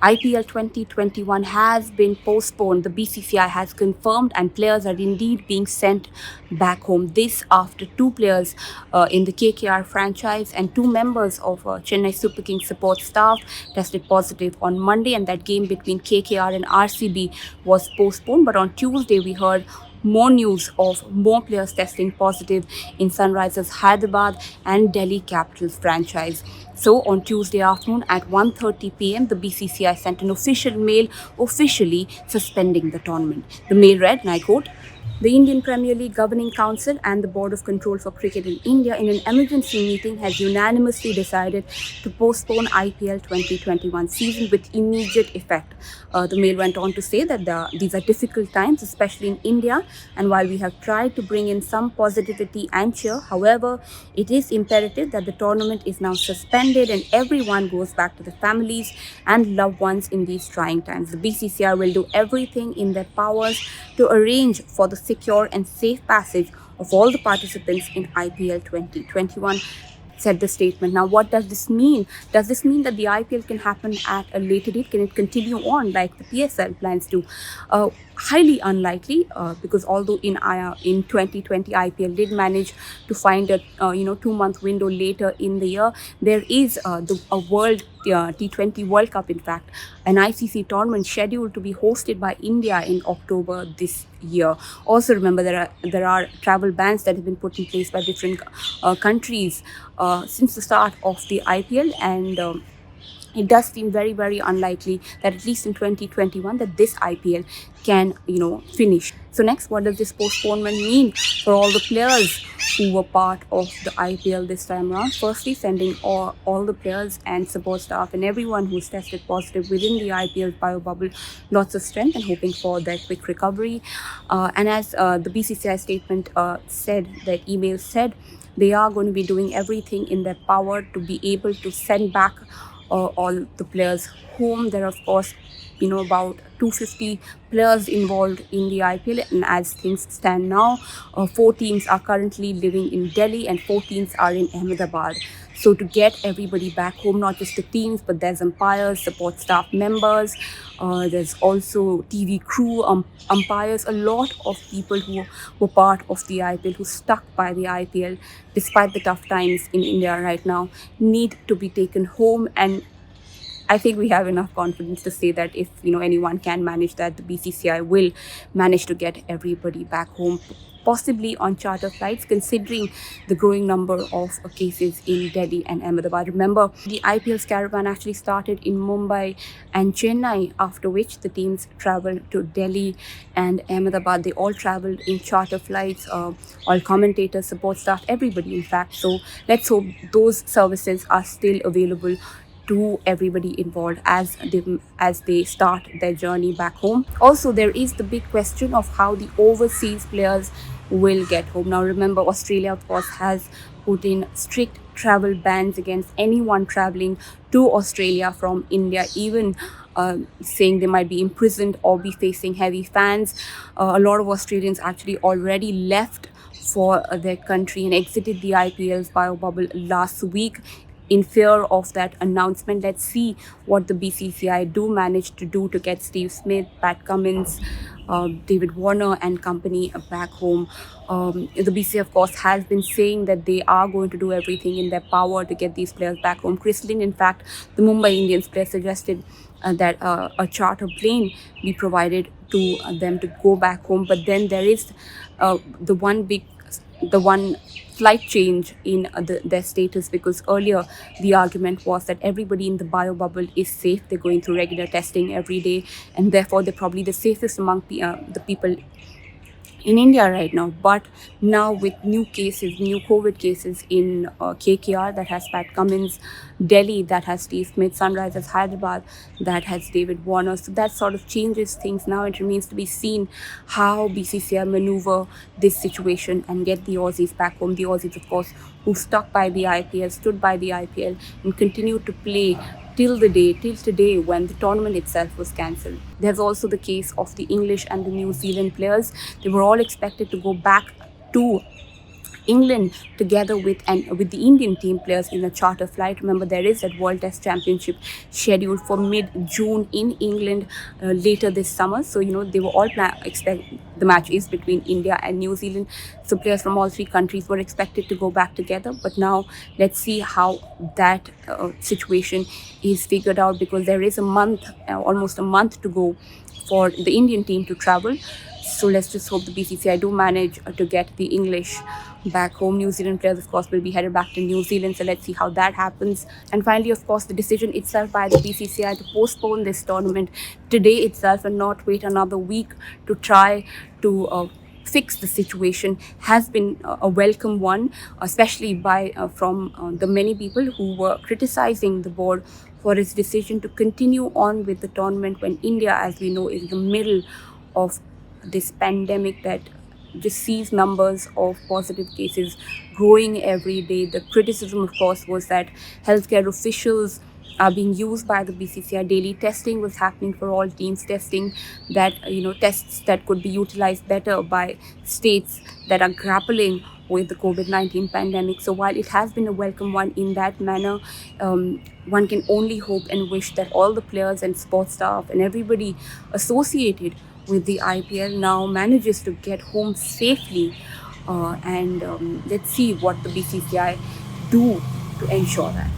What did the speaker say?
IPL 2021 has been postponed. The BCCI has confirmed, and players are indeed being sent back home. This after two players in the KKR franchise and two members of Chennai Super Kings support staff tested positive on Monday, and that game between KKR and RCB was postponed. But on Tuesday, we heard more news of more players testing positive in Sunrisers Hyderabad and Delhi Capitals franchise. So on Tuesday afternoon at 1:30 p.m., the BCCI sent an official mail officially suspending the tournament. The mail read, and I quote, "The Indian Premier League Governing Council and the Board of Control for Cricket in India, in an emergency meeting, has unanimously decided to postpone IPL 2021 season with immediate effect." The mail went on to say that these are difficult times, especially in India, and while we have tried to bring in some positivity and cheer, however, it is imperative that the tournament is now suspended and everyone goes back to their families and loved ones in these trying times. The BCCI will do everything in their powers to arrange for the secure and safe passage of all the participants in IPL 2021, said the statement. Now, what does this mean? Does this mean that the IPL can happen at a later date? Can it continue on like the PSL plans to? Highly unlikely, because although in 2020 IPL did manage to find a 2-month window later in the year, there is a World T20 World Cup, in fact, an ICC tournament scheduled to be hosted by India in October this year. Also, remember there are travel bans that have been put in place by different countries since the start of the IPL, and it does seem very, very unlikely that at least in 2021 that this IPL can finish. So next, what does this postponement mean for all the players who were part of the IPL this time around? Firstly, sending all the players and support staff and everyone who's tested positive within the IPL bio bubble lots of strength and hoping for their quick recovery. And as the BCCI statement said, that email said, they are going to be doing everything in their power to be able to send back all the players home. There are, of course, about 250 players involved in the IPL, and as things stand now, 4 teams are currently living in Delhi and 4 teams are in Ahmedabad. So to get everybody back home, not just the teams, but there's umpires, support staff members, there's also TV crew, umpires, a lot of people who were part of the IPL, who stuck by the IPL despite the tough times in India right now, need to be taken home. And I think we have enough confidence to say that if anyone can manage that, the BCCI will manage to get everybody back home, possibly on charter flights, considering the growing number of cases in Delhi and Ahmedabad. Remember, the IPL's caravan actually started in Mumbai and Chennai, after which the teams traveled to Delhi and Ahmedabad. They all traveled in charter flights, all commentators, support staff, everybody, in fact. So let's hope those services are still available to everybody involved as they start their journey back home. Also, there is the big question of how the overseas players will get home. Now, remember, Australia, of course, has put in strict travel bans against anyone traveling to Australia from India, even saying they might be imprisoned or be facing heavy fines. A lot of Australians actually already left for their country and exited the IPL's bio bubble last week in fear of that announcement. Let's see what the BCCI do manage to do to get Steve Smith, Pat Cummins, David Warner and company back home. The BCCI, of course, has been saying that they are going to do everything in their power to get these players back home. Chris Lynn, in fact, the Mumbai Indians player, suggested that a charter plane be provided to them to go back home. But then there is the one slight change in their status, because earlier the argument was that everybody in the bio bubble is safe. They're going through regular testing every day, and therefore they're probably the safest among the people in India right now. But now with new COVID cases in KKR, that has Pat Cummins, Delhi, that has Steve Smith, Sunrisers Hyderabad, that has David Warner. So that sort of changes things. Now it remains to be seen how BCCI maneuver this situation and get the Aussies back home. The Aussies, of course, who stuck by the IPL, stood by the IPL, and continued to play till today when the tournament itself was cancelled. There's also the case of the English and the New Zealand players. They were all expected to go back to England together with the Indian team players in a charter flight. Remember, there is that World Test Championship scheduled for mid-June in England later this summer. So they were all expect the match is between India and New Zealand. So players from all three countries were expected to go back together. But now let's see how that situation is figured out, because there is a month, almost a month to go for the Indian team to travel. So let's just hope the BCCI do manage to get the English back home. New Zealand players, of course, will be headed back to New Zealand. So let's see how that happens. And finally, of course, the decision itself by the BCCI to postpone this tournament today itself and not wait another week to try to fix the situation has been a welcome one, especially by from the many people who were criticizing the board for its decision to continue on with the tournament when India, as we know, is in the middle of this pandemic that just sees numbers of positive cases growing every day. The criticism, of course, was that healthcare officials are being used by the BCCI. Daily testing was happening for all teams, testing that tests that could be utilized better by states that are grappling with the COVID-19 pandemic. So while it has been a welcome one in that manner, one can only hope and wish that all the players and sports staff and everybody associated with the IPL now manages to get home safely, and let's see what the BCCI do to ensure that.